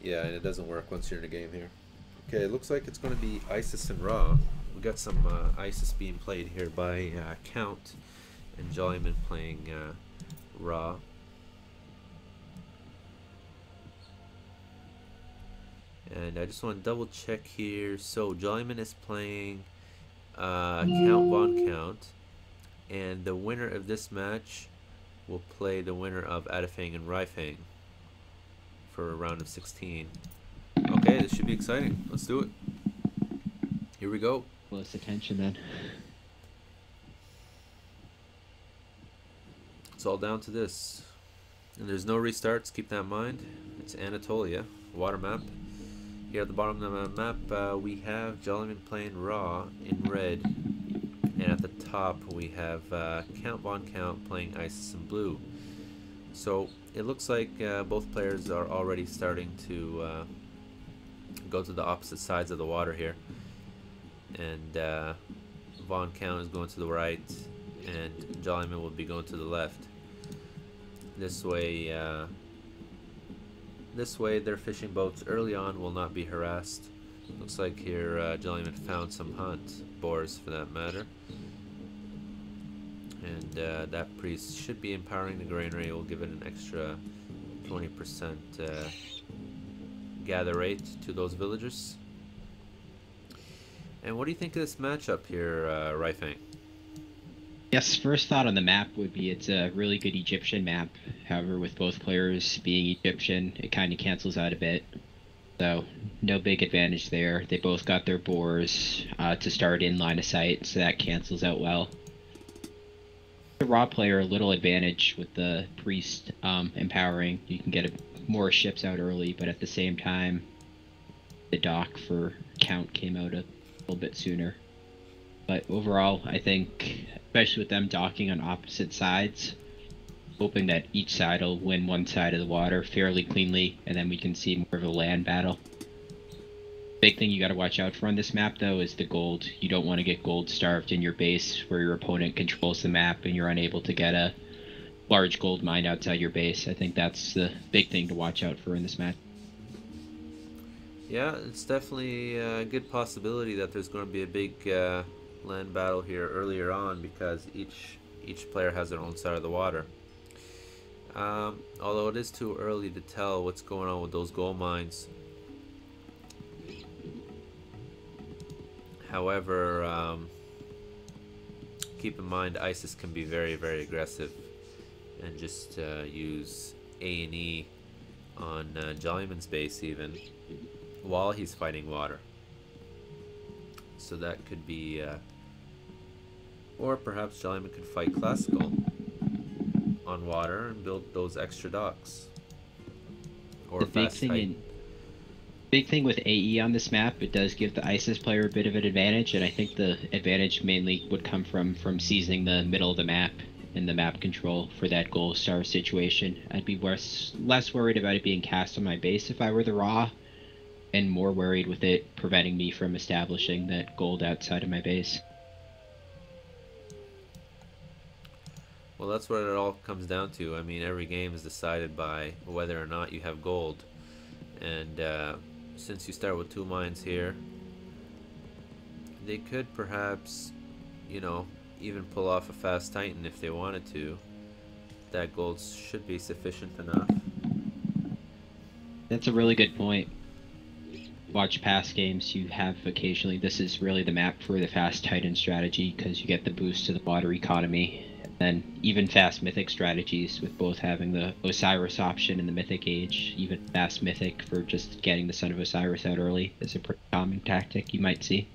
Yeah, and it doesn't work once you're in a game here. Okay, it looks like it's going to be Isis and Ra. We got some Isis being played here by Count and Jollyman playing Ra. And I just want to double check here. So Jollyman is playing Count Von Count, and the winner of this match will play the winner of Adifang and Ryfang for a round of 16. Okay, this should be exciting. Let's do it. Here we go. Close attention then. It's all down to this. And there's no restarts, keep that in mind. It's Anatolia, water map. Here at the bottom of the map, we have Jollyman playing Ra in red. And at the top, we have Count Von Count playing Isis in blue. So it looks like both players are already starting to go to the opposite sides of the water here. And Von Count is going to the right, and Jollyman will be going to the left. This way their fishing boats early on will not be harassed. Looks like here Jollyman found some hunt boars for that matter. And that priest should be empowering the granary. Will give it an extra 20% gather rate to those villagers. And what do you think of this matchup here, Ryfang? Yes, first thought on the map would be it's a really good Egyptian map. However, with both players being Egyptian, it kind of cancels out a bit. So, no big advantage there. They both got their boars to start in line of sight, so that cancels out well. The raw player, a little advantage with the priest empowering. You can get more ships out early, but at the same time, the dock for Count came out a little bit sooner. But overall, I think, especially with them docking on opposite sides, hoping that each side will win one side of the water fairly cleanly, and then we can see more of a land battle. Big thing you got to watch out for on this map, though, is the gold. You don't want to get gold starved in your base where your opponent controls the map and you're unable to get a large gold mine outside your base. I think that's the big thing to watch out for in this match. Yeah, it's definitely a good possibility that there's going to be a big land battle here earlier on, because each player has their own side of the water. Although it is too early to tell what's going on with those gold mines. However, keep in mind Isis can be very, very aggressive and just use A&E on Jollyman's base even while he's fighting water. So that could be, or perhaps Jollyman could fight classical on water and build those extra docks. Or the big thing with AE on this map, it does give the Isis player a bit of an advantage, and I think the advantage mainly would come from seizing the middle of the map and the map control for that gold star situation. I'd be less worried about it being cast on my base if I were the Raw, and more worried with it preventing me from establishing that gold outside of my base. Well, that's what it all comes down to. I mean, every game is decided by whether or not you have gold. And since you start with 2 mines here, they could perhaps, you know, even pull off a fast Titan if they wanted to. That gold should be sufficient enough. That's a really good point. Watch past games, you have occasionally, this is really the map for the fast Titan strategy, because you get the boost to the water economy. And even fast mythic strategies, with both having the Osiris option in the mythic age, even fast mythic for just getting the Son of Osiris out early is a pretty common tactic you might see.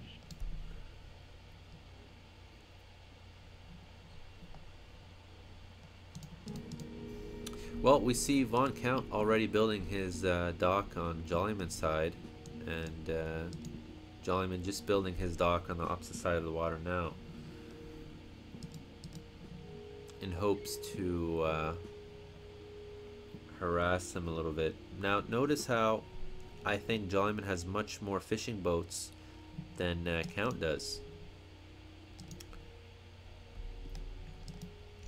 Well, we see Von Count already building his dock on Jollyman's side, and Jollyman just building his dock on the opposite side of the water now, in hopes to harass him a little bit. Now, notice how I think Jollyman has much more fishing boats than Count does.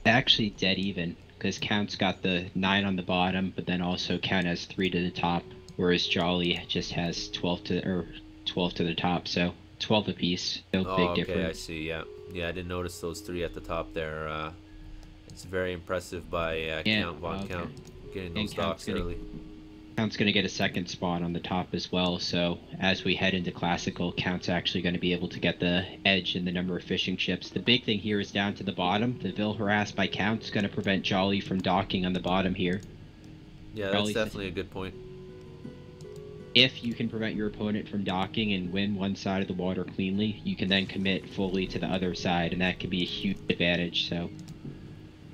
Actually dead even, because Count's got the 9 on the bottom, but then also Count has 3 to the top, whereas Jolly just has 12 to the top, so 12 apiece. No Oh, big okay, difference. I see. Yeah, yeah, I didn't notice those three at the top there. It's very impressive by Count Von Okay. Count getting And those docks early. Count's going to get a second spot on the top as well, so as we head into Classical, Count's actually going to be able to get the edge in the number of fishing ships. The big thing here is down to the bottom. The Vil harassed by Count's going to prevent Jolly from docking on the bottom here. Yeah, that's definitely a good point. If you can prevent your opponent from docking and win one side of the water cleanly, you can then commit fully to the other side, and that can be a huge advantage. So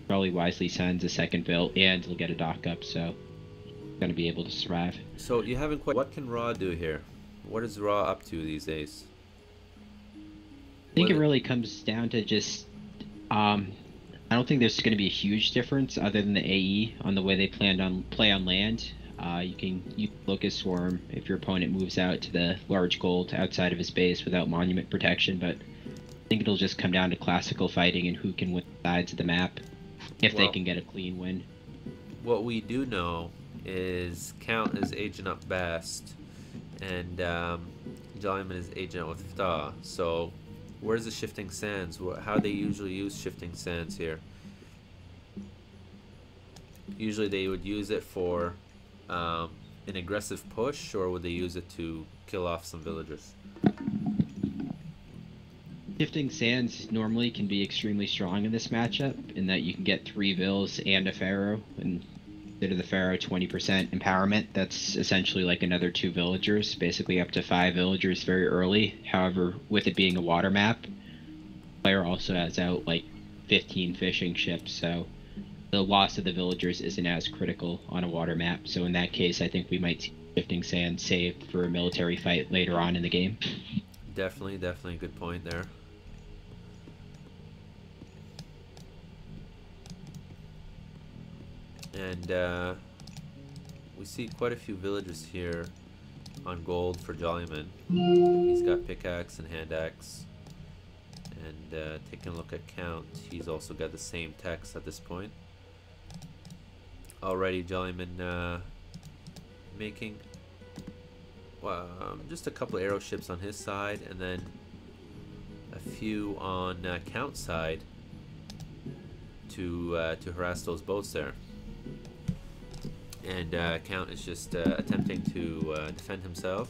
Jolly wisely sends a second Vil, and he'll get a dock up, so going to be able to survive. So you haven't quite. What can Raw do here? What is Raw up to these days? I think it really comes down to just. I don't think there's going to be a huge difference other than the AE on the way they play on land. You can use Locust Swarm if your opponent moves out to the large gold outside of his base without monument protection, but I think it'll just come down to classical fighting and who can win sides of the map if they can get a clean win. What we do know is Count is aging up best, and Jollyman is aging up with Fta. So where's the Shifting Sands? How they usually use Shifting Sands here? Usually they would use it for an aggressive push, or would they use it to kill off some villagers? Shifting Sands normally can be extremely strong in this matchup in that you can get 3 Vils and a Pharaoh, and instead of the Pharaoh 20% empowerment, that's essentially like another 2 villagers, basically up to 5 villagers very early. However, with it being a water map, the player also has out like 15 fishing ships, so the loss of the villagers isn't as critical on a water map. So in that case, I think we might see Shifting Sand saved for a military fight later on in the game. Definitely a good point there. And we see quite a few villagers here on gold for Jollyman. He's got pickaxe and hand axe. And taking a look at Count, he's also got the same text at this point. Already Jollyman making just a couple arrow ships on his side, and then a few on Count's side to harass those boats there. And Count is just attempting to defend himself.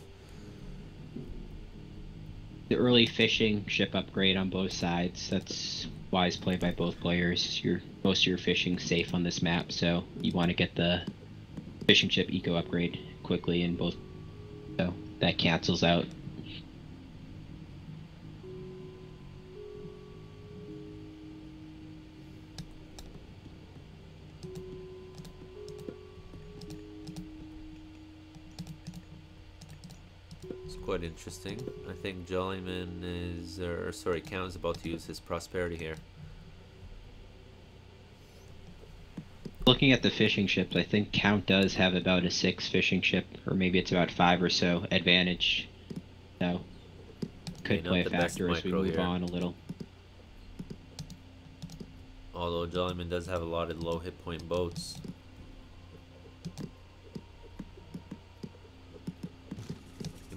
The early fishing ship upgrade on both sides, that's wise play by both players. Most of your fishing safe on this map, so you want to get the fishing ship eco upgrade quickly in both, so that cancels out. Quite interesting. I think Jollyman is, or sorry, Count is about to use his prosperity here. Looking at the fishing ships, I think Count does have about a 6 fishing ship, or maybe it's about 5 or so advantage. So could play a factor as we move on a little. Although Jollyman does have a lot of low hit point boats.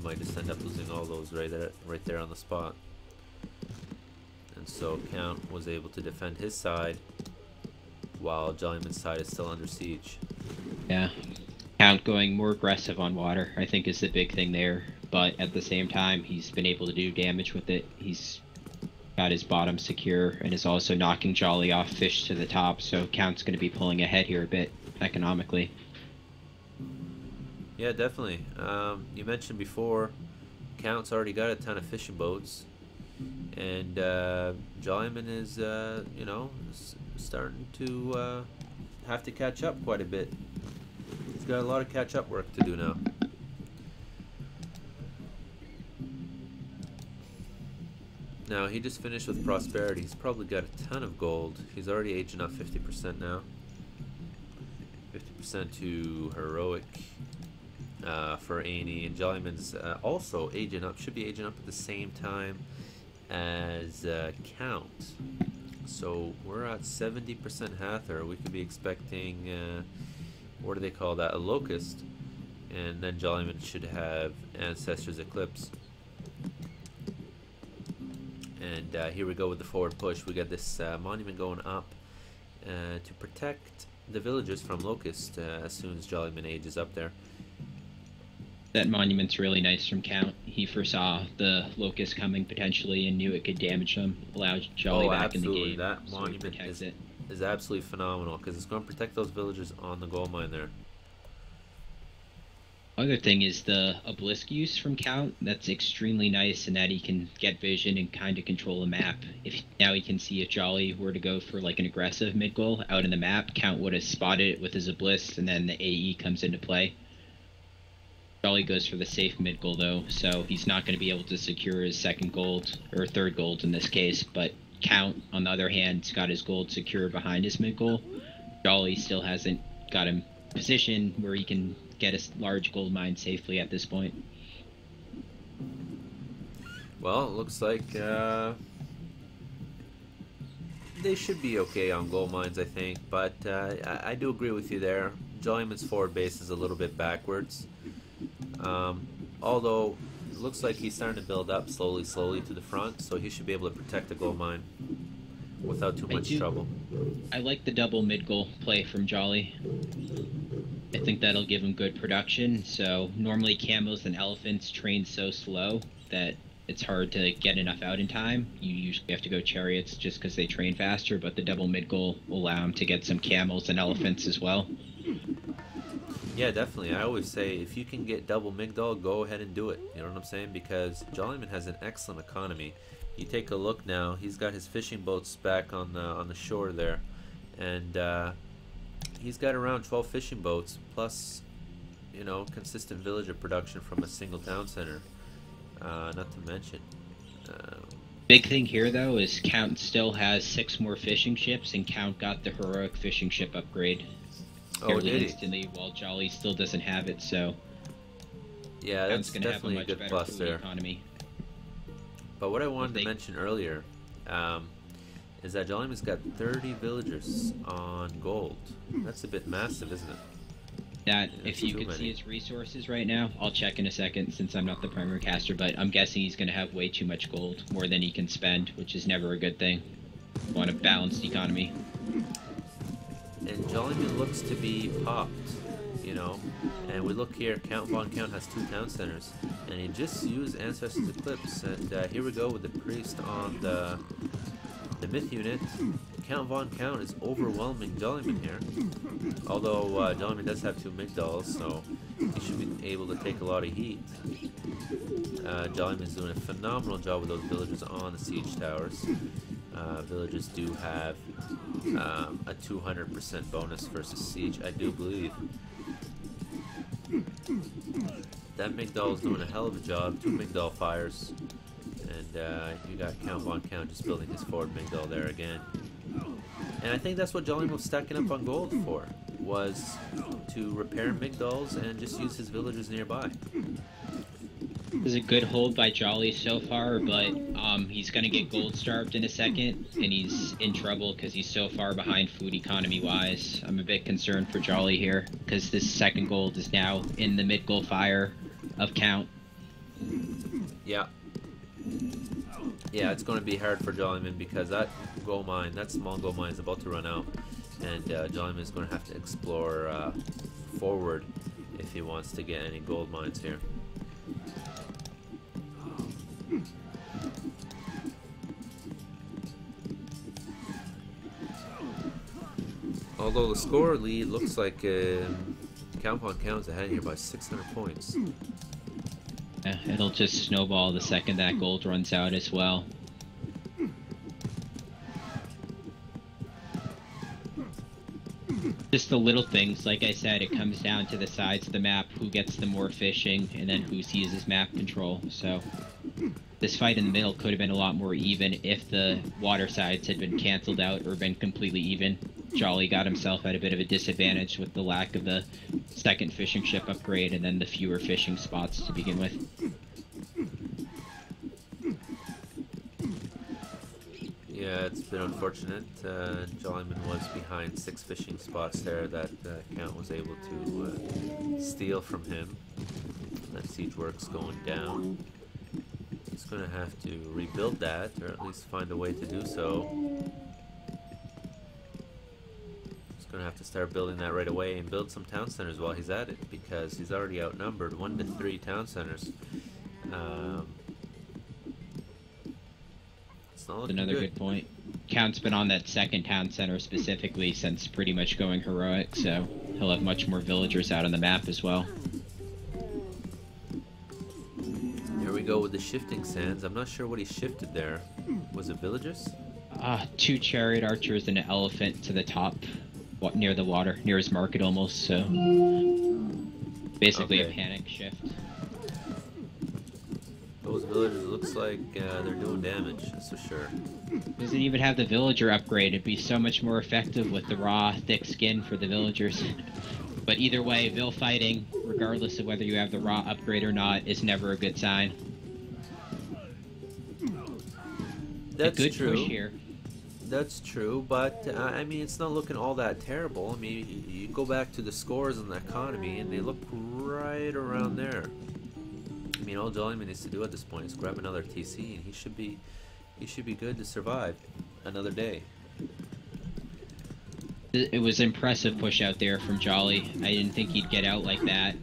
Might just end up losing all those right there on the spot. And so Count was able to defend his side while Jollyman's side is still under siege. Yeah, Count going more aggressive on water I think is the big thing there, but at the same time he's been able to do damage with it. He's got his bottom secure and is also knocking Jolly off fish to the top, so Count's going to be pulling ahead here a bit economically. Yeah, definitely. You mentioned before, Count's already got a ton of fishing boats, and Jollyman is, you know, starting to have to catch up quite a bit. He's got a lot of catch-up work to do now. Now, he just finished with prosperity. He's probably got a ton of gold. He's already aging up 50% now. 50% to heroic. For A&E, and Jollyman's also aging up, should be aging up at the same time as Count. So we're at 70% Hather. We could be expecting, what do they call that, a Locust and then Jollyman should have Ancestors Eclipse. And here we go with the forward push. We got this monument going up to protect the villagers from Locust as soon as Jollyman ages up there. That monument's really nice from Count. He foresaw the Locust coming potentially and knew it could damage them, allow Jolly back in the game. That monument is absolutely phenomenal because it's going to protect those villagers on the gold mine there. Other thing is the obelisk use from Count. That's extremely nice in that he can get vision and kind of control the map. If now he can see if Jolly were to go for like an aggressive mid goal out in the map, Count would have spotted it with his obelisk, and then the AE comes into play. Jolly goes for the safe mid goal though, so he's not going to be able to secure his second gold, or third gold in this case, but Count, on the other hand, has got his gold secure behind his mid goal. Jolly still hasn't got him positioned where he can get a large gold mine safely at this point. Well, it looks like they should be okay on gold mines, I think, but I do agree with you there. Jollyman's forward base is a little bit backwards. Although it looks like he's starting to build up slowly to the front, so he should be able to protect the gold mine without too much trouble. I like the double mid goal play from Jolly. I think that'll give him good production. So normally camels and elephants train so slow that it's hard to get enough out in time. You usually have to go chariots just because they train faster, but the double mid goal will allow him to get some camels and elephants as well. Yeah, definitely. I always say if you can get double Migdal, go ahead and do it. You know what I'm saying? Because Jollyman has an excellent economy. You take a look now. He's got his fishing boats back on the shore there, and he's got around 12 fishing boats plus, you know, consistent villager production from a single town center. Not to mention. Big thing here though is Count still has 6 more fishing ships, and Count got the heroic fishing ship upgrade. Fairly instantly, while Jolly still doesn't have it, so yeah, that's definitely a good plus there. Economy. But what I wanted to mention earlier is that Jollyman's got 30 villagers on gold. That's a bit massive, isn't it? That, if you could see his resources right now, I'll check in a second since I'm not the primary caster, but I'm guessing he's going to have way too much gold, more than he can spend, which is never a good thing. You want a balanced economy. And Jollyman looks to be popped, you know. And we look here, Count Von Count has 2 town centers, and he just used Ancestors Eclipse. And here we go with the priest on the myth unit. Count Von Count is overwhelming Jollyman here. Although Jollyman does have 2 Migdals, so he should be able to take a lot of heat. Jollyman's doing a phenomenal job with those villagers on the siege towers. Villagers do have a 200% bonus versus siege, I do believe. That Migdal is doing a hell of a job. 2 Migdal fires, and you got Count Von Count just building his forward Migdal there again. And I think that's what Jollyman was stacking up on gold for, was to repair Migdals and just use his villagers nearby. This is a good hold by Jolly so far, but he's going to get gold starved in a second, and he's in trouble because he's so far behind food economy-wise. I'm a bit concerned for Jolly here, because this second gold is now in the mid-goal fire of Count. Yeah. Yeah, it's going to be hard for Jollyman because that gold mine, that small gold mine is about to run out, and Jollyman is going to have to explore forward if he wants to get any gold mines here. Although the score lead looks like Count Von Count's ahead here by 600 points. Yeah, it'll just snowball the second that gold runs out as well. Just the little things, like I said, it comes down to the sides of the map, who gets the more fishing, and then who seizes map control. So this fight in the middle could have been a lot more even if the water sides had been cancelled out or been completely even. Jolly got himself at a bit of a disadvantage with the lack of the second fishing ship upgrade and then the fewer fishing spots to begin with. Yeah, it's been unfortunate. Jollyman was behind 6 fishing spots there that Count was able to steal from him. That siege work's going down. He's going to have to rebuild that, or at least find a way to do so. He's going to have to start building that right away and build some town centers while he's at it, because he's already outnumbered 1 to 3 town centers. Another good point. Count's been on that second town center specifically since pretty much going heroic, so he'll have much more villagers out on the map as well. Here we go with the shifting sands. I'm not sure what he shifted there. Was it villages? 2 chariot archers and an elephant to the top, near the water, near his market almost, so basically a panic shift. Those villagers, looks like they're doing damage, that's for sure. Doesn't even have the villager upgrade. It'd be so much more effective with the raw, thick skin for the villagers. But either way, Vill fighting, regardless of whether you have the raw upgrade or not, is never a good sign. That's a good true. Push here. That's true, but I mean, it's not looking all that terrible. I mean, you go back to the scores in the economy, and they look right around there. I mean, all Jollyman needs to do at this point is grab another TC, and he should be good to survive another day. It was impressive push out there from Jolly. I didn't think he'd get out like that.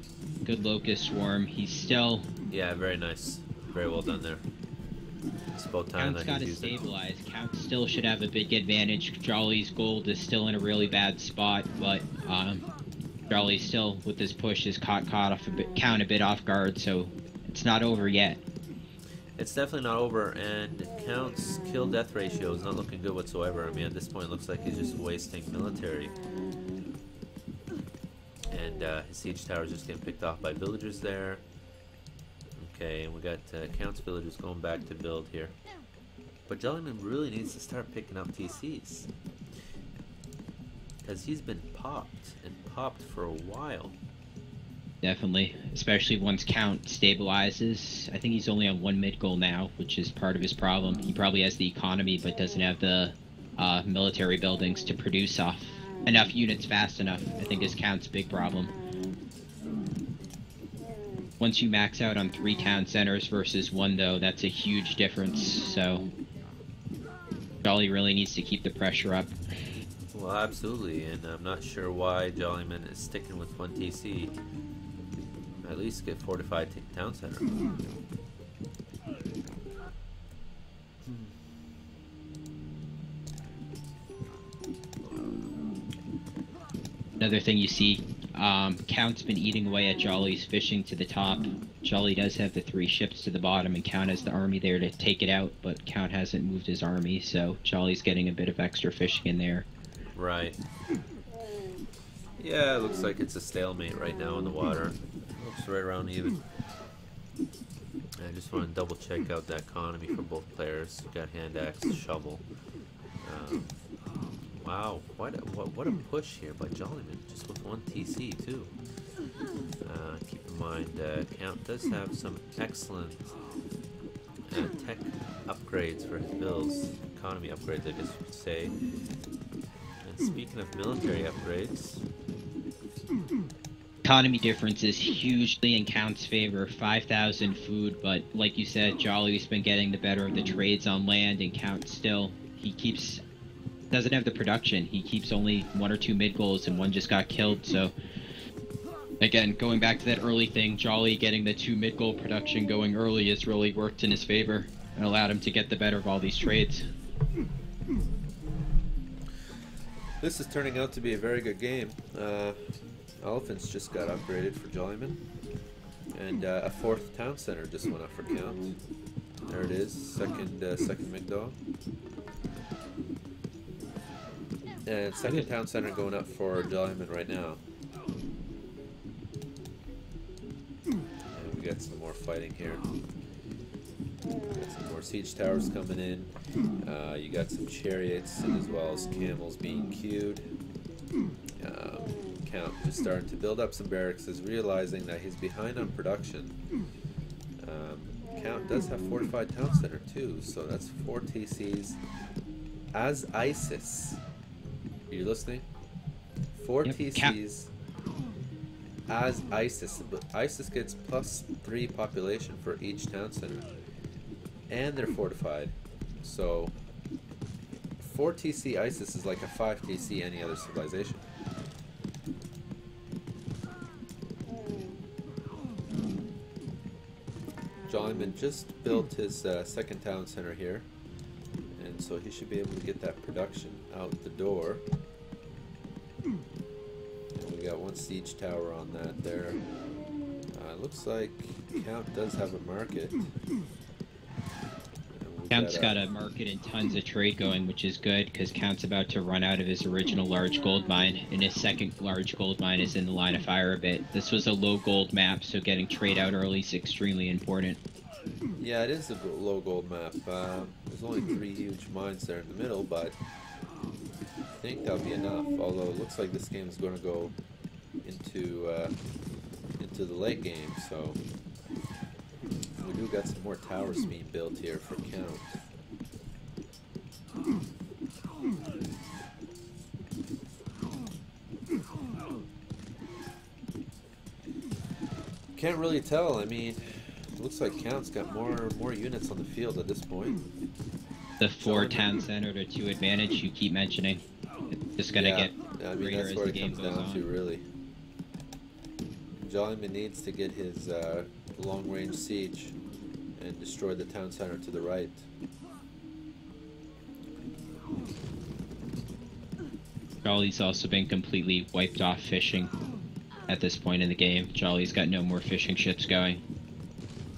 Good locust swarm. He's still... Yeah, very nice. Very well done there. It's about time Count's that got to stabilize. Count still should have a big advantage. Jolly's gold is still in a really bad spot, but Jolly still, with this push, is caught Count a bit off guard, so it's not over yet. It's definitely not over, and Count's kill-death ratio is not looking good whatsoever. I mean, at this point, it looks like he's just wasting military. And his siege tower is just getting picked off by villagers there. Okay, and we got Count's villagers going back to build here. But Jollyman really needs to start picking up TCs, because he's been popped, and popped for a while. Definitely, especially once Count stabilizes. I think he's only on 1 mid goal now, which is part of his problem. He probably has the economy, but doesn't have the military buildings to produce off enough units fast enough. I think is Count's big problem. Once you max out on 3 town centers versus 1, though, that's a huge difference. So Jolly really needs to keep the pressure up. Well, absolutely, and I'm not sure why Jollyman is sticking with 1 TC. At least get fortified town center. Another thing you see, Count's been eating away at Jolly's fishing to the top. Jolly does have the 3 ships to the bottom, and Count has the army there to take it out, but Count hasn't moved his army, so Jolly's getting a bit of extra fishing in there. Right. Yeah, it looks like it's a stalemate right now in the water. Looks right around even. I just want to double check out the economy for both players. You got hand axe, shovel. Wow, what a push here by Jollyman, just with 1 TC too. Keep in mind, Count does have some excellent tech upgrades for his builds, economy upgrades, I guess you could say. And speaking of military upgrades, economy difference is hugely in Count's favor. 5,000 food, but like you said, Jolly's been getting the better of the trades on land, and Count still, doesn't have the production. He keeps only 1 or 2 mid goals, and 1 just got killed. So again, going back to that early thing, Jolly getting the 2 mid goal production going early has really worked in his favor and allowed him to get the better of all these trades. this is turning out to be a very good game. Elephants just got upgraded for Jollyman, and a 4th town center just went up for Count. There it is, second Migdal. And 2nd town center going up for Jollyman right now. And we got some more fighting here. Got some more siege towers coming in. You got some chariots, and as well as camels being queued. Count just starting to build up some barracks, is realizing that he's behind on production. Count does have fortified town center too, so that's 4 TCs as ISIS. Are you listening? 4 Yep. TCs as ISIS. But ISIS gets +3 population for each town center. And they're fortified. So 4 TC ISIS is like a 5 TC any other civilization. Jollyman just built his second town center here, and so he should be able to get that production out the door. And we got 1 siege tower on that there. Looks like Count does have a market. Count's got a market and tons of trade going, which is good, because Count's about to run out of his original large gold mine, and his second large gold mine is in the line of fire a bit. This was a low gold map, so getting trade out early is extremely important. Yeah, it is a low gold map. There's only 3 huge mines there in the middle, but I think that'll be enough. Although it looks like this game is going to go into the late game, so we do got some more towers being built here for Count. Can't really tell. I mean, it looks like Count's got more units on the field at this point. The 4 town center to 2 advantage you keep mentioning. It's just gonna get I mean, greater that's as what the it game comes goes down on. to, really. Jollyman needs to get his long-range siege and destroy the town center to the right. Jolly's also been completely wiped off fishing at this point in the game. Jolly's got no more fishing ships going.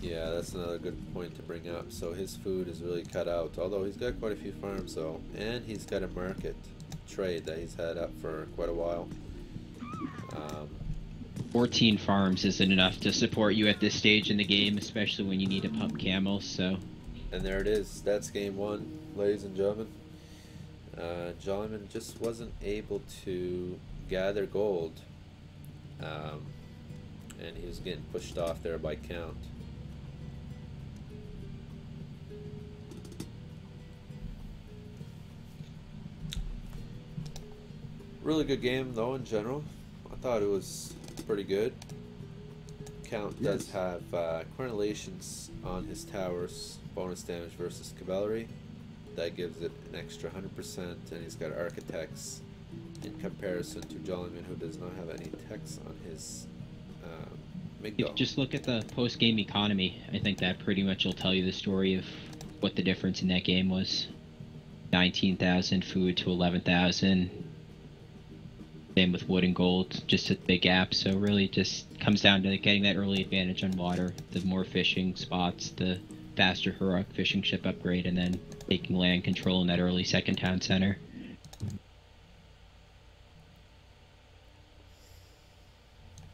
Yeah, that's another good point to bring up. So his food is really cut out, although he's got quite a few farms though, and he's got a market trade that he's had up for quite a while. 14 farms isn't enough to support you at this stage in the game, especially when you need to pump camels, so... And there it is. That's game 1, ladies and gentlemen. Jollyman just wasn't able to gather gold, and he was getting pushed off there by Count. Really good game though in general. I thought it was pretty good. Count does have correlations on his towers, bonus damage versus cavalry. That gives it an extra 100%, and he's got architects in comparison to Jollyman, who does not have any techs on his Migdal. Just look at the post-game economy. I think that pretty much will tell you the story of what the difference in that game was. 19,000 food to 11,000. Same with wood and gold, just a big gap. So really just comes down to getting that early advantage on water. The more fishing spots, the faster heroic fishing ship upgrade, and then taking land control in that early second town center.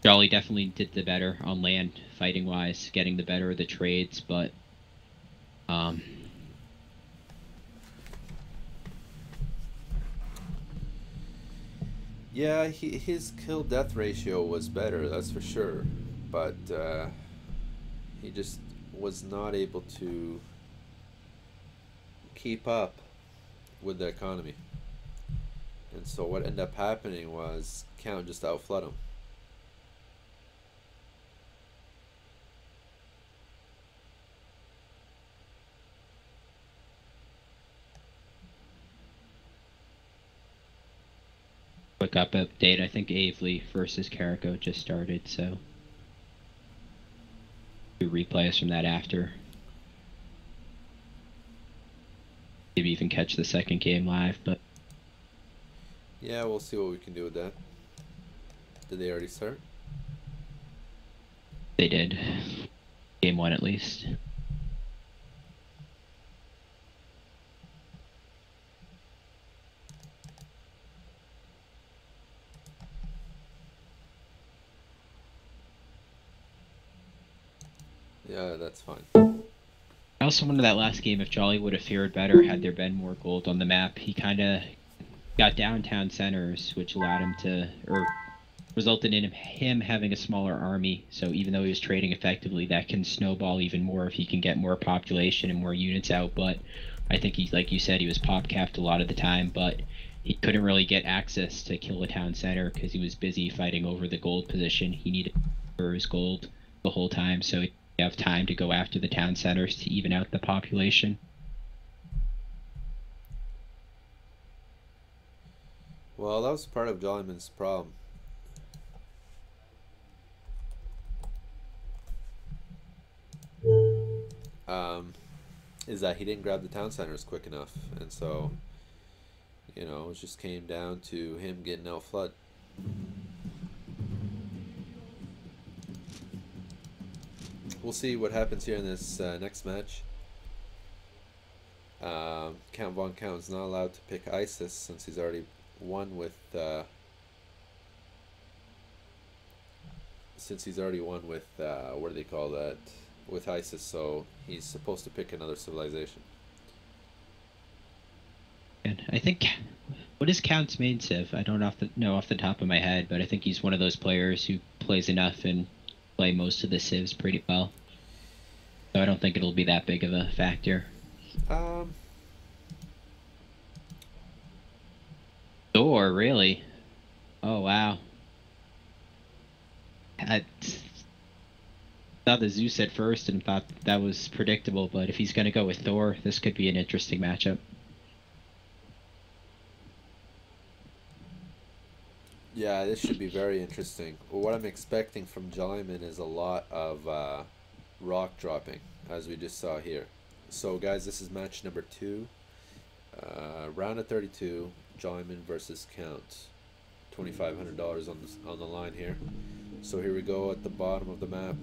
Jolly definitely did the better on land, fighting wise, getting the better of the trades, but yeah, his kill-death ratio was better, that's for sure, but he just was not able to keep up with the economy. And so what ended up happening was Count just outflowed him. quick update, I think Avely versus Carrico just started, so do replays from that after. Maybe even catch the second game live, but Yeah, we'll see what we can do with that. Did they already start? they did. Game 1 at least. Yeah, that's fine. I also wonder that last game if Jolly would have fared better had there been more gold on the map. He kind of got downtown centers, which allowed him to, or resulted in him having a smaller army. So even though he was trading effectively, that can snowball even more if he can get more population and more units out. But I think he, like you said, he was pop capped a lot of the time, but he couldn't really get access to kill the town center because he was busy fighting over the gold position. He needed for his gold the whole time, so he didn't have time to go after the town centers to even out the population. Well, that was part of Jollyman's problem. Is that he didn't grab the town centers quick enough, and so, you know, it just came down to him getting out flood. We'll see what happens here in this next match. Count Von Count's not allowed to pick ISIS since he's already won with what do they call that, with ISIS, so he's supposed to pick another civilization. And I think, what is Count's main civ? I don't know off the top of my head, but I think he's one of those players who plays enough and play most of the civs pretty well. So I don't think it'll be that big of a factor. Thor, really? Oh, wow. I thought the Zeus at first and thought that was predictable, but if he's going to go with Thor, this could be an interesting matchup. Yeah, this should be very interesting. Well, what I'm expecting from Jollyman is a lot of rock dropping, as we just saw here. So, guys, this is match number 2. Round of 32, Jollyman versus Count. $2,500 on the line here. So here we go at the bottom of the map.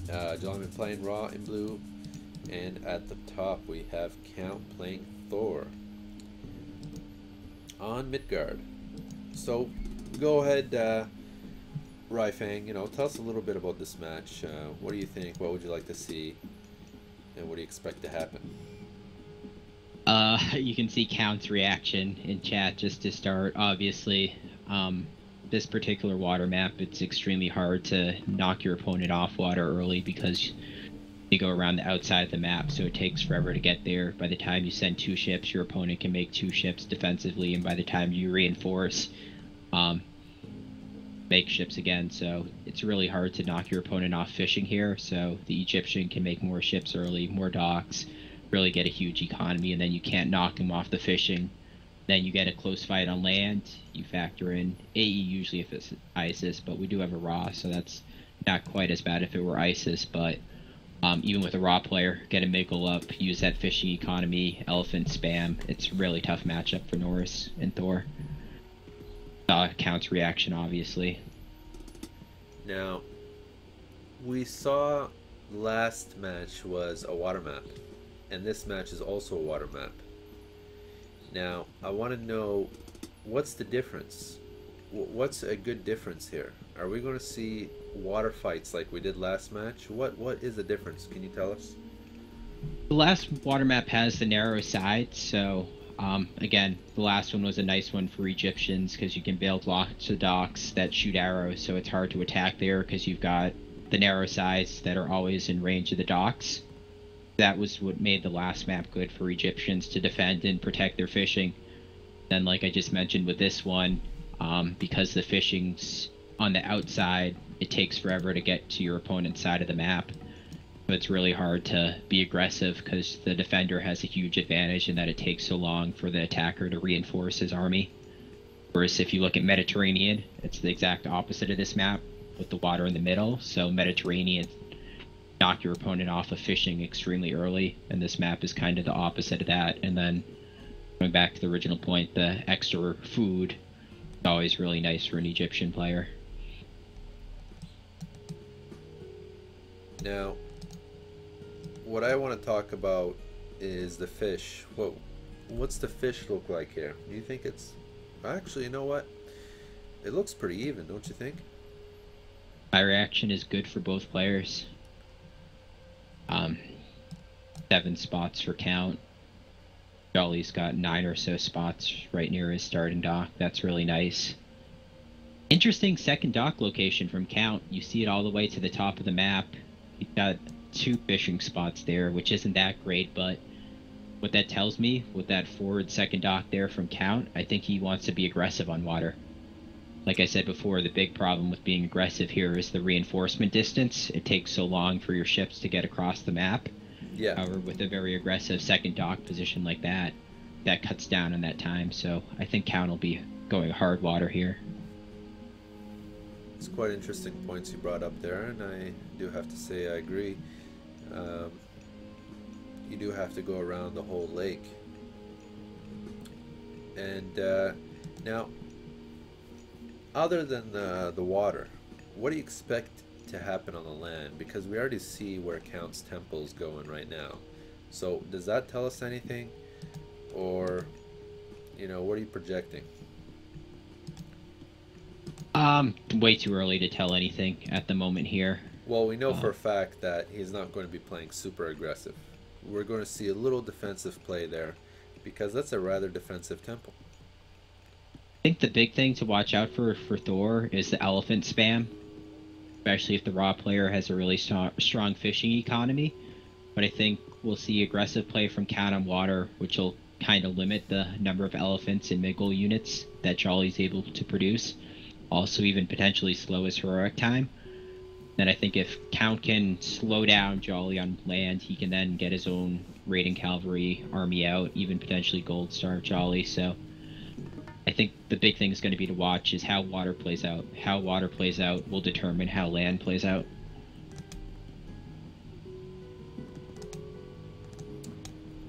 Jollyman playing Ra in blue, and at the top we have Count playing Thor on Midgard. So go ahead, Ryfang, you know, tell us a little bit about this match. What do you think? What would you like to see? And what do you expect to happen? You can see Count's reaction in chat just to start. Obviously, this particular water map, it's extremely hard to knock your opponent off water early because you go around the outside of the map, so it takes forever to get there. By the time you send 2 ships, your opponent can make 2 ships defensively, and by the time you reinforce, make ships again. So it's really hard to knock your opponent off fishing here. So the Egyptian can make more ships early, more docks, really get a huge economy, and then you can't knock him off the fishing. Then you get a close fight on land. You factor in AE usually if it's ISIS, but we do have a Ra, so that's not quite as bad if it were ISIS. But even with a Ra player, get a Miggle up, use that fishing economy, elephant spam. It's a really tough matchup for Norris and Thor. Count's reaction, obviously. Now, we saw last match was a water map, and this match is also a water map. Now, I want to know, what's the difference? What's a good difference here? Are we going to see water fights like we did last match? What is the difference? Can you tell us? The last water map has the narrow side, so again, the last one was a nice one for Egyptians because you can build lots of docks that shoot arrows, so it's hard to attack there because you've got the narrow sides that are always in range of the docks. That was what made the last map good for Egyptians to defend and protect their fishing. Then, like I just mentioned with this one, because the fishing's on the outside, it takes forever to get to your opponent's side of the map. So it's really hard to be aggressive because the defender has a huge advantage in that it takes so long for the attacker to reinforce his army. Whereas if you look at Mediterranean, it's the exact opposite of this map with the water in the middle. So Mediterranean, knock your opponent off of fishing extremely early, and this map is kind of the opposite of that. And then going back to the original point, the extra food is always really nice for an Egyptian player. Now, what I want to talk about is the fish. What's the fish look like here? Do you think it's... Actually, you know what? It looks pretty even, don't you think? My reaction is good for both players. 7 spots for Count. Jolly's got 9 or so spots right near his starting dock. That's really nice. Interesting second dock location from Count. You see it all the way to the top of the map. You've got 2 fishing spots there, which isn't that great, but what that tells me with that forward second dock there from Count, I think he wants to be aggressive on water. Like I said before, the big problem with being aggressive here is the reinforcement distance. It takes so long for your ships to get across the map. Yeah. However, with a very aggressive second dock position like that, that cuts down on that time. So I think Count will be going hard water here. It's quite interesting points you brought up there, and I do have to say I agree. You do have to go around the whole lake. And now, other than the water, what do you expect to happen on the land? Because we already see where Count's temple's going right now. So does that tell us anything? Or, you know, what are you projecting? Way too early to tell anything at the moment here. Well, we know for a fact that he's not going to be playing super aggressive. We're going to see a little defensive play there, because that's a rather defensive temple. I think the big thing to watch out for Thor is the elephant spam, especially if the raw player has a really strong fishing economy. But I think we'll see aggressive play from Count on water, which will kind of limit the number of elephants and mid-goal units that Jolly's able to produce. Also even potentially slow his heroic time. Then I think if Count can slow down Jolly on land, he can then get his own raiding cavalry army out, even potentially gold star Jolly. So I think the big thing is going to be to watch is how water plays out. How water plays out will determine how land plays out.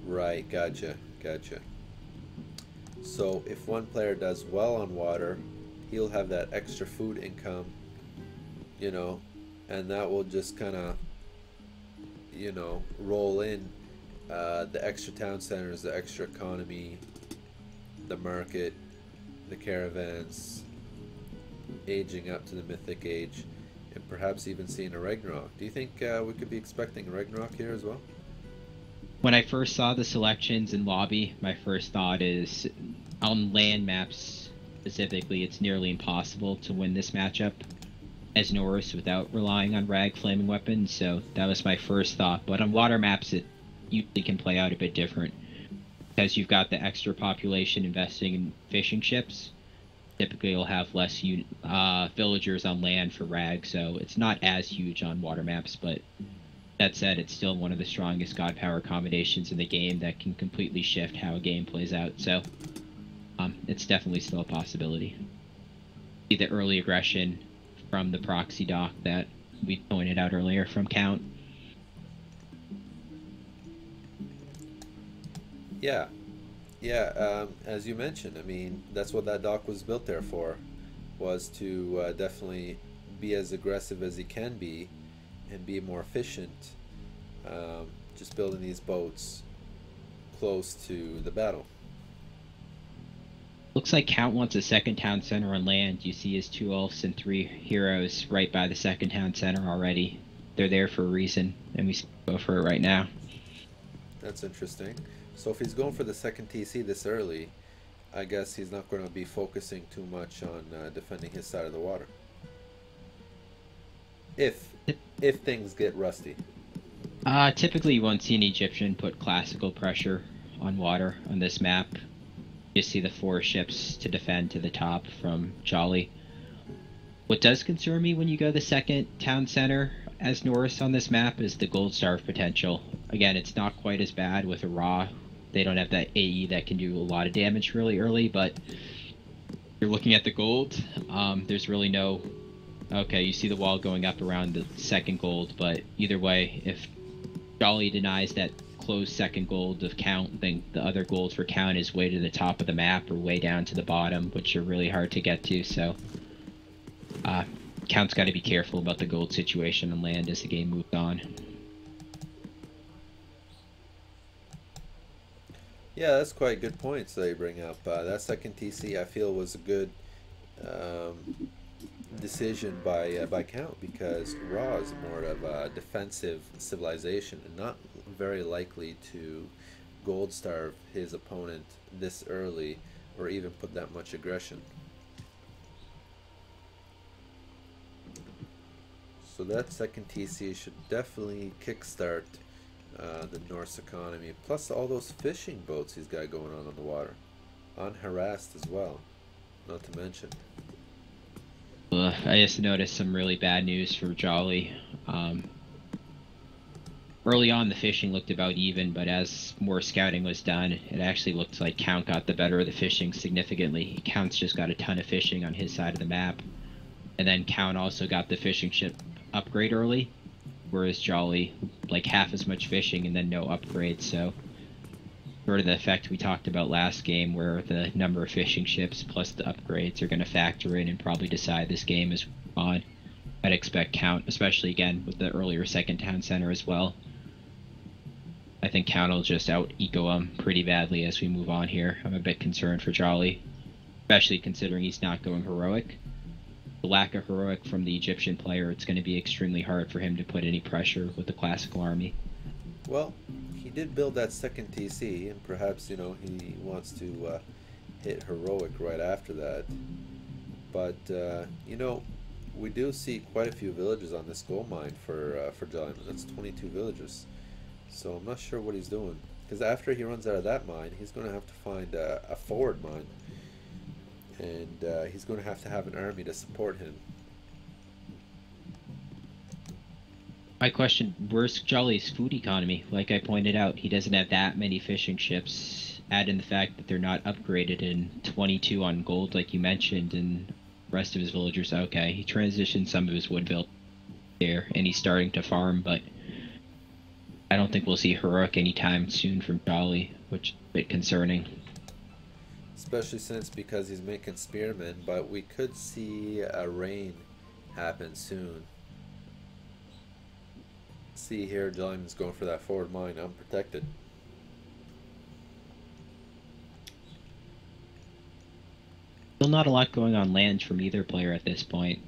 Right, gotcha. So if one player does well on water, he'll have that extra food income, you know, and that will just kind of, you know, roll in the extra town centers, the extra economy, the market, the caravans, aging up to the mythic age, and perhaps even seeing a Ragnarok. Do you think we could be expecting a Ragnarok here as well? When I first saw the selections in lobby, my first thought is on land maps specifically, it's nearly impossible to win this matchup as Norris without relying on Rag flaming weapons, so that was my first thought. But on water maps, it usually can play out a bit different, because you've got the extra population investing in fishing ships. Typically you'll have less villagers on land for Rag, so it's not as huge on water maps, but that said, it's still one of the strongest god power combinations in the game that can completely shift how a game plays out, so it's definitely still a possibility. See the early aggression from the proxy dock that we pointed out earlier from Count. Yeah, as you mentioned, I mean, that's what that dock was built there for, was to definitely be as aggressive as he can be and be more efficient, just building these boats close to the battle. Looks like Count wants a second town center on land. You see his 2 elves and 3 heroes right by the second town center already. They're there for a reason, and we go for it right now. That's interesting. So if he's going for the second TC this early, I guess he's not going to be focusing too much on defending his side of the water. If things get rusty. Typically you won't see an Egyptian put classical pressure on water on this map. You see the 4 ships to defend to the top from Jolly. What does concern me when you go the second town center as Norris on this map is the gold star potential. Again, it's not quite as bad with a Ra. They don't have that AE that can do a lot of damage really early, but you're looking at the gold. There's really no... Okay, you see the wall going up around the second gold, but either way, if Jolly denies that closed second gold of Count, then the other gold for Count is way to the top of the map or way down to the bottom, which are really hard to get to, so Count's got to be careful about the gold situation on land as the game moves on. Yeah, that's quite good points that you bring up. That second TC I feel was a good decision by Count, because Ra is more of a defensive civilization and not very likely to gold starve his opponent this early or even put that much aggression. So that second TC should definitely kickstart the Norse economy. Plus all those fishing boats he's got going on the water. Unharassed as well, not to mention. I just noticed some really bad news for Jolly. Early on, the fishing looked about even, but as more scouting was done, it actually looked like Count got the better of the fishing significantly. Count's just got a ton of fishing on his side of the map. And then Count also got the fishing ship upgrade early, whereas Jolly, like half as much fishing and then no upgrade, so sort of the effect we talked about last game where the number of fishing ships plus the upgrades are going to factor in and probably decide this game is on. I'd expect Count, especially again with the earlier second town center as well. I think Count will just out-eco him pretty badly as we move on here. I'm a bit concerned for Jolly, especially considering he's not going heroic. The lack of heroic from the Egyptian player, it's going to be extremely hard for him to put any pressure with the classical army. Well, he did build that second TC, and perhaps, you know, he wants to hit heroic right after that. But, you know, we do see quite a few villages on this gold mine for Jollyman. That's 22 villagers. So I'm not sure what he's doing. Because after he runs out of that mine, he's going to have to find a forward mine. And he's going to have an army to support him. My question, where's Jolly's food economy? Like I pointed out, he doesn't have that many fishing ships. Add in the fact that they're not upgraded in 22 on gold like you mentioned, and the rest of his villagers, okay. He transitioned some of his woodville there, and he's starting to farm, but I don't think we'll see heroic anytime soon from Jolly, which is a bit concerning. Especially since because he's making spearmen, but we could see a rain happen soon. See here, Jollyman's going for that forward mine, unprotected. Still not a lot going on land from either player at this point.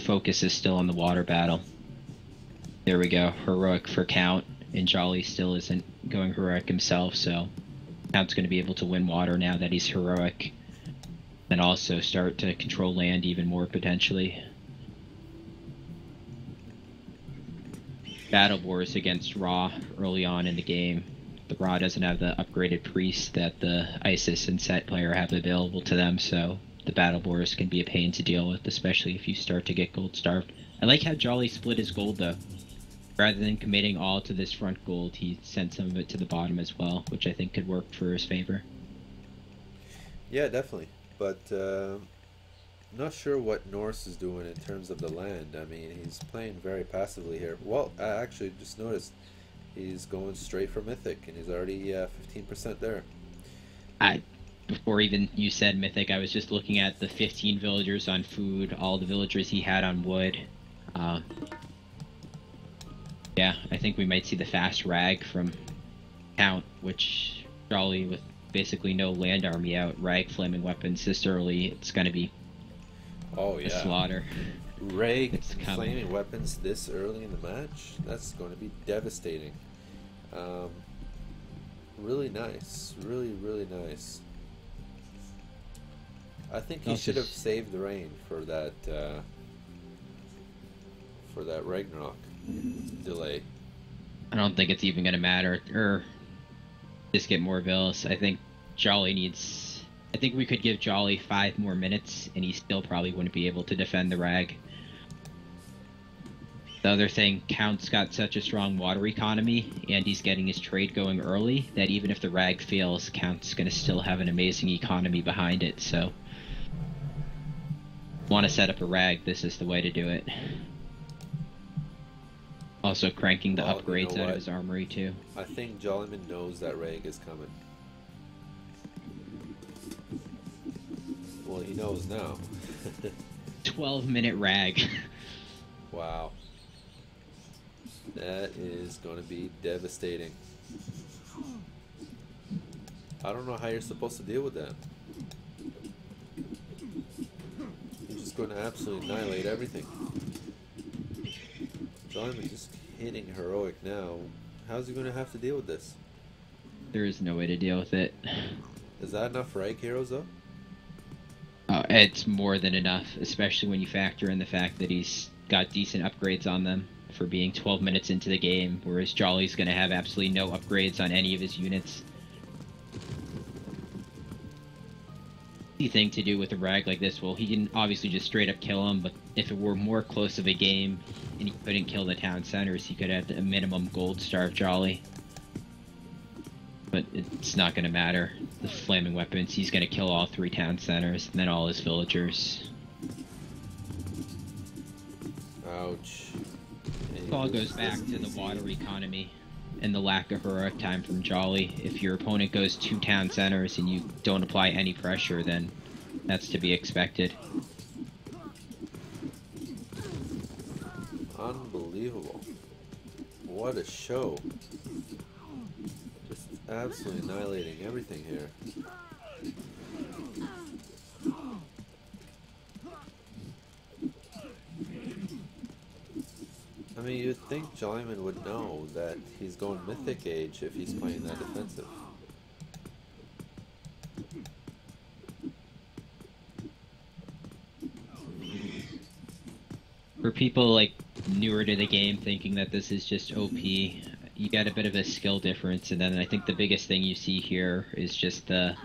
Focus is still on the water battle. There we go, heroic for Count, and Jolly still isn't going heroic himself, so Count's going to be able to win water now that he's heroic, and also start to control land even more potentially. Battle wars against Ra early on in the game. The Ra doesn't have the upgraded priest that the Isis and Set player have available to them, so the battle wars can be a pain to deal with, especially if you start to get gold starved. I like how Jolly split his gold though. Rather than committing all to this front gold, he sent some of it to the bottom as well, which I think could work for his favor. Yeah, definitely. But not sure what Norse is doing in terms of the land. I mean, he's playing very passively here. Well, I actually just noticed he's going straight for Mythic, and he's already 15% there. Before even you said Mythic, I was just looking at the 15 villagers on food, all the villagers he had on wood. Yeah, I think we might see the fast rag from Count, which Jolly with basically no land army out, rag flaming weapons this early, it's gonna be a slaughter. Rag flaming weapons this early in the match? That's going to be devastating. Really nice. Really, really nice. I think he should have saved the rain for that Ragnarok delay. I don't think it's even going to matter, or just get more vills. I think Jolly needs... I think we could give Jolly 5 more minutes, and he still probably wouldn't be able to defend the rag. The other thing, Count's got such a strong water economy, and he's getting his trade going early, that even if the rag fails, Count's going to still have an amazing economy behind it, so... Want to set up a rag, this is the way to do it. Also cranking the upgrades out of his armory too. I think Jollyman knows that rag is coming. Well, he knows now. 12-minute rag. Wow. That is going to be devastating. I don't know how you're supposed to deal with that. You're just going to absolutely annihilate everything. Jollyman just hitting heroic now. How's he going to have to deal with this? There is no way to deal with it. Is that enough rag heroes though? It's more than enough, especially when you factor in the fact that he's got decent upgrades on them for being 12 minutes into the game, whereas Jolly's going to have absolutely no upgrades on any of his units. The thing to do with a rag like this, well, he can obviously just straight up kill him, but if it were more close of a game and he couldn't kill the town centers, he could have a minimum gold starve Jolly. But it's not going to matter. The flaming weapons, he's going to kill all 3 town centers and then all his villagers. Ouch. It all goes back to the water economy and the lack of heroic time from Jolly. If your opponent goes 2 town centers and you don't apply any pressure, then that's to be expected. Unbelievable. What a show. Just absolutely annihilating everything here. I mean, you'd think Jollyman would know that he's going Mythic Age if he's playing that defensive. For people like newer to the game thinking that this is just OP, you got a bit of a skill difference, and then I think the biggest thing you see here is just the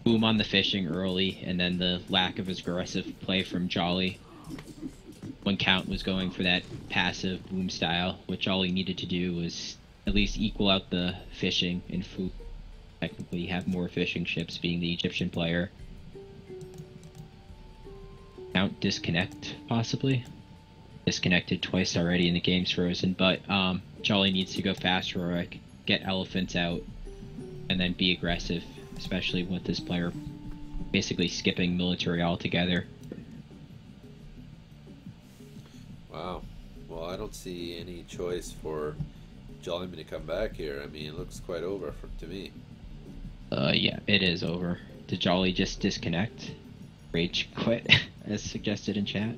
boom on the fishing early, and then the lack of aggressive play from Jolly. When Count was going for that passive boom style, which all he needed to do was at least equal out the fishing and food. Technically have more fishing ships being the Egyptian player. Count disconnect, possibly. Disconnected twice already and the game's frozen, but Jolly needs to go fast heroic, get elephants out, and then be aggressive, especially with this player basically skipping military altogether. Wow. Well, I don't see any choice for Jollyman to come back here. I mean, it looks quite over to me. Yeah, it is over. Did Jolly just disconnect? Rage quit, as suggested in chat?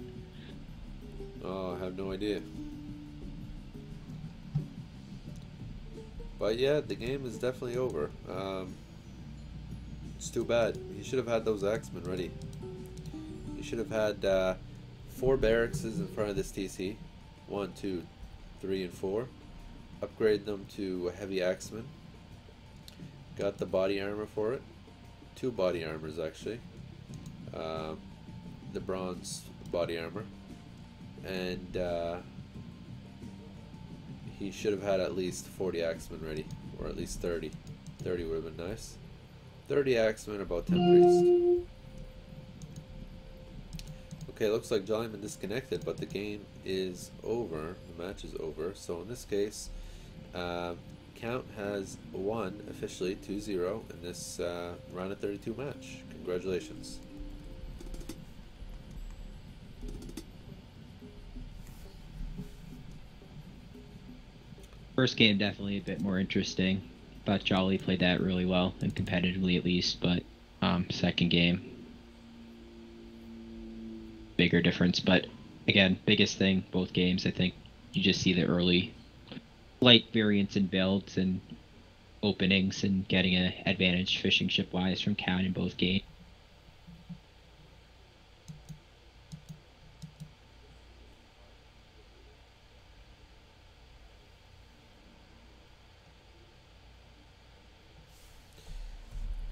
Oh, I have no idea. But yeah, the game is definitely over. It's too bad. He should have had those axemen ready. He should have had 4 barracks in front of this TC. 1, 2, 3, and 4. Upgrade them to a heavy axeman. Got the body armor for it. 2 body armors actually. The bronze body armor. And he should have had at least 40 axemen ready. Or at least 30. 30 would have been nice. 30 axemen, about 10 priests. Okay, looks like Jollyman disconnected, but the game is over. The match is over. So in this case, Count has won officially 2-0 in this round of 32 match. Congratulations. First game definitely a bit more interesting. Thought Jolly played that really well, and competitively at least, but second game, bigger difference. But again, biggest thing, both games, I think you just see the early light variance in builds and openings and getting an advantage fishing ship wise from Count in both games.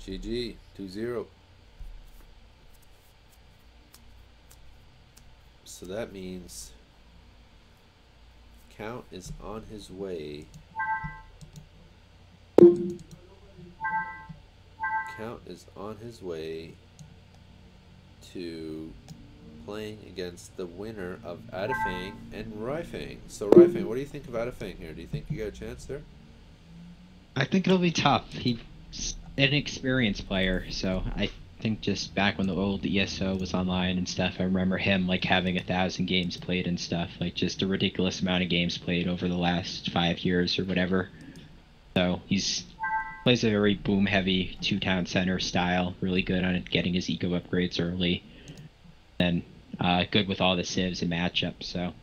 GG, 2-0. So that means Count is on his way. Count is on his way to playing against the winner of Adafang and Ryfang. So Ryfang, what do you think of Adafang here? Do you think you got a chance there? I think it'll be tough. He's an experienced player, so I think just back when the old ESO was online and stuff, I remember him like having 1,000 games played and stuff, like just a ridiculous amount of games played over the last 5 years or whatever. So he's plays a very boom heavy 2 town center style, really good on getting his eco upgrades early, and good with all the civs and matchups. So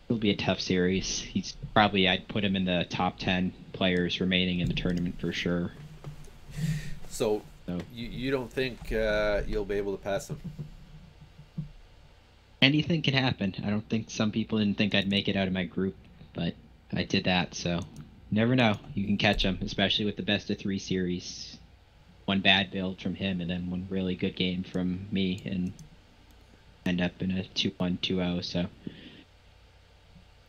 it'll be a tough series. He's probably, I'd put him in the top 10 players remaining in the tournament for sure. So So You don't think you'll be able to pass him? anything can happen. I don't think some people didn't think I'd make it out of my group, but I did that. So never know. You can catch him, especially with the best of 3 series. One bad build from him, and then one really good game from me, and end up in a 2-1, 2-0. So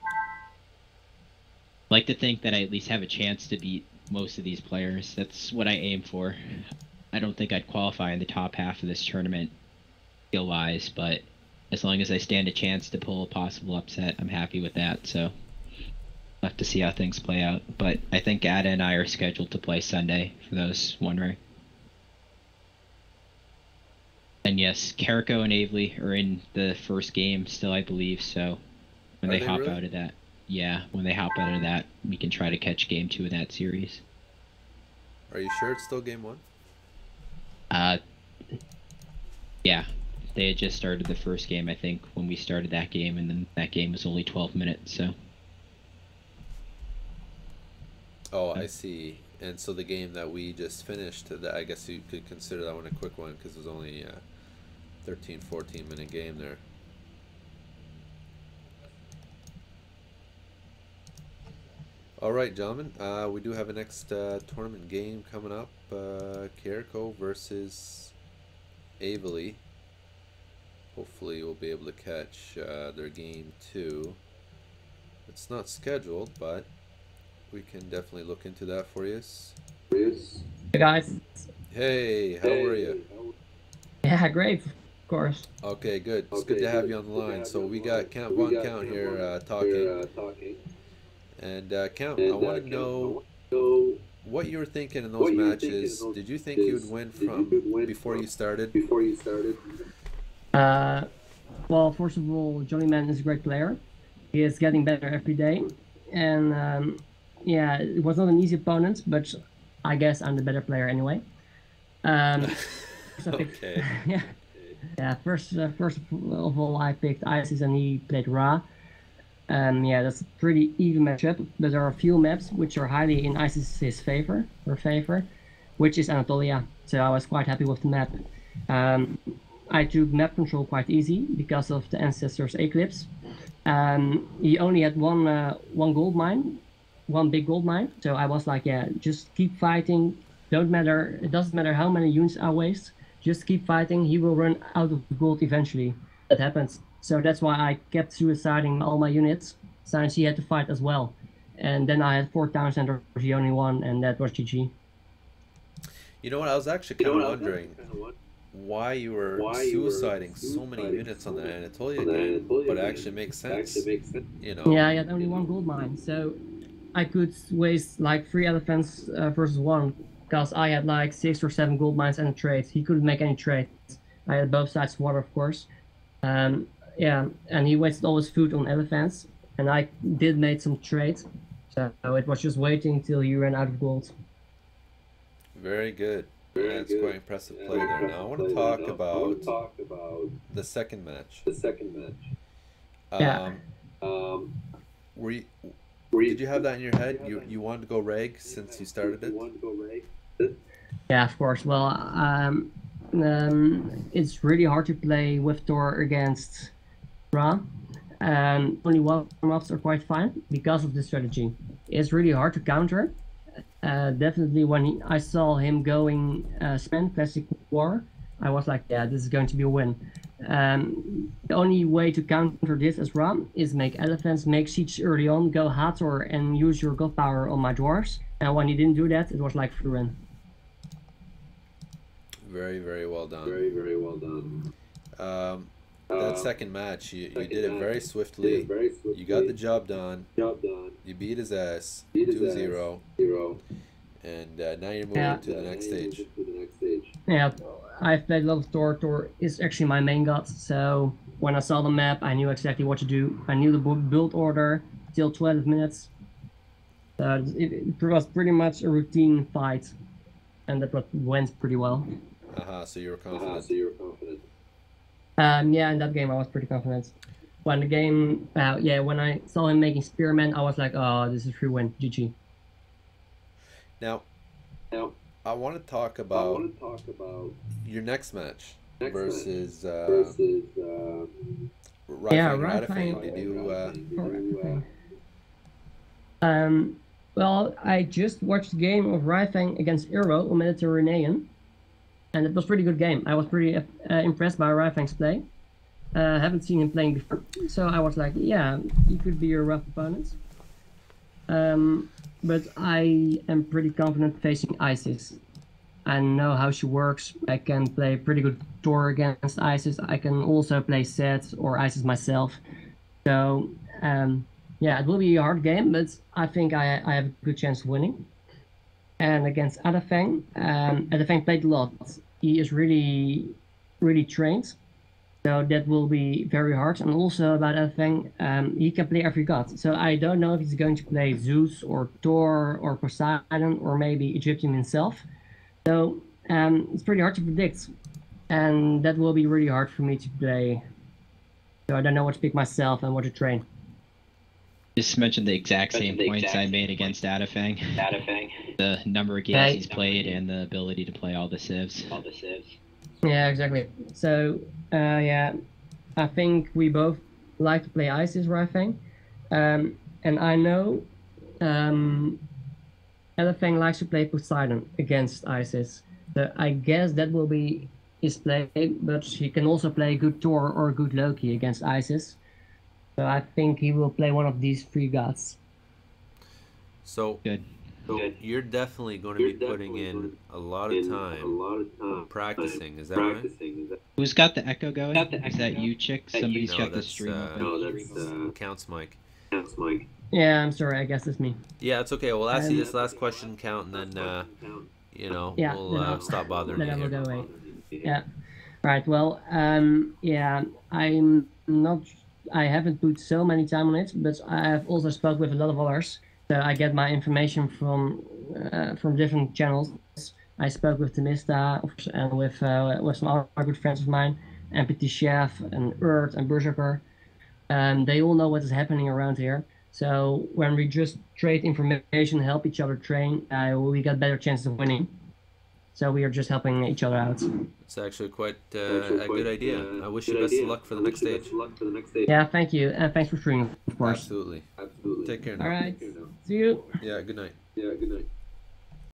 I like to think that I at least have a chance to beat most of these players. That's what I aim for. I don't think I'd qualify in the top half of this tournament skill-wise, but as long as I stand a chance to pull a possible upset, I'm happy with that. So we'll have to see how things play out. But I think Ada and I are scheduled to play Sunday, for those wondering. And yes, Carrico and Avely are in the first game still, I believe. So when they hop out of that, when they hop out of that, we can try to catch game 2 of that series. Are you sure it's still game 1? Yeah. They had just started the first game, I think, when we started that game, and then that game was only 12 minutes, so. Oh, I see. And so the game that we just finished, I guess you could consider that one a quick one, because it was only a 13, 14-minute game there. All right, gentlemen, we do have a next tournament game coming up. Carrico versus Avely. Hopefully we'll be able to catch their game 2. It's not scheduled, but we can definitely look into that for you. Hey guys. Hey, how are you? Yeah, great, of course. Okay, good. It's good to have you on the line. So we got Count Von Count here talking. And Count, I want to know what you were thinking in those matches. Did you think you would win from before you started? Well, first of all, Jollyman is a great player. He is getting better every day. And yeah, it was not an easy opponent, but I guess I'm the better player anyway. So okay. Yeah. First of all, I picked Isis and he played Ra. Yeah, that's a pretty even matchup, but there are a few maps which are highly in Isis's favor, which is Anatolia. So I was quite happy with the map. I took map control quite easy because of the Ancestor's Eclipse. He only had one gold mine, one big gold mine. So I was like, yeah, just keep fighting. It doesn't matter how many units I waste. Just keep fighting. He will run out of gold eventually. That happens. So that's why I kept suiciding all my units, since he had to fight as well. And then I had 4 town centers, he only won, and that was GG. You know what? I was actually kind of wondering why you were suiciding so many units on the Anatolia game, but it actually makes sense. You know. Yeah, I had only 1 gold mine, so I could waste like 3 elephants versus 1, because I had like 6 or 7 gold mines and a trade. He couldn't make any trades. I had both sides water, of course. Yeah, and he wasted all his food on elephants, and I did make some trades, so it was just waiting till he ran out of gold. Very good. That's quite impressive play there. Now I want to talk about the second match. Yeah. Did you have that in your head? You wanted to go reg since you started it? Yeah, of course. Well, it's really hard to play with Thor against Ra. Only warm-ups are quite fine because of this strategy. It's really hard to counter. Definitely when I saw him going spend classic war, I was like, yeah, this is going to be a win. The only way to counter this as Ra is make elephants, make siege early on, go Hathor and use your god power on my dwarves. And when you didn't do that, it was like free win. Very, very well done. That second match, you did it very swiftly. You got the job done. You beat his ass 2-0. And now you're moving to the next stage. Yeah, I've played a lot of Thor. Thor is actually my main god. So when I saw the map, I knew exactly what to do. I knew the build order till 12 minutes. It was pretty much a routine fight. And that went pretty well. So you were confident. Yeah, in that game I was pretty confident. When the game, when I saw him making Spearman, I was like, oh, this is free win, GG. Now, I want to talk about your next match versus Ryfang or Ryfang. Did you? Well, I just watched the game of Ryfang against Iro, a Mediterranean, and it was a pretty good game. I was pretty impressed by Ryfang's play. Haven't seen him playing before, so I was like, yeah, he could be a rough opponent. But I am pretty confident facing Isis. I know how she works. I can play pretty good Tor against Isis. I can also play Set or Isis myself. So, yeah, it will be a hard game, but I think I have a good chance of winning. And against Adafang, Adafang played a lot. He is really, really trained. So that will be very hard. And also about Ryfang, he can play every god. So I don't know if he's going to play Zeus or Thor or Poseidon or maybe Egyptian himself. So it's pretty hard to predict. And that will be really hard for me to play. So I don't know what to pick myself and what to train. Just mentioned the exact same points I made against Adafang. The number of games he's played and the ability to play all the civs. Yeah, exactly. So, yeah, I think we both like to play Isis, Ryfang. And I know Ryfang likes to play Poseidon against Isis. So I guess that will be his play, but he can also play good Thor or good Loki against Isis. So I think he will play one of these three gods. So Good. You're definitely going to be putting in a lot of time practicing. Is that right? Who's got the echo going? Is that you, Chick? Somebody's got the stream open. No, that's Count's mic. Yeah, I'm sorry. I guess it's me. Yeah, it's okay. We'll ask you this last question, Count, and then you know, yeah, we'll stop bothering you. Then I will here. go away. Yeah. Right. Well, yeah, I'm not. I haven't put so many time on it, but I have also spoke with a lot of others. So I get my information from different channels. I spoke with Temista and with some other good friends of mine, MPT Chef and Earth and Berserker. They all know what is happening around here. So when we just trade information, help each other train, we get better chances of winning. So we are just helping each other out. It's actually quite a good idea. I wish you best of luck for the next stage. Yeah, thank you. And thanks for streaming, of course. Absolutely. Take care now. All right. See you. Yeah, good night.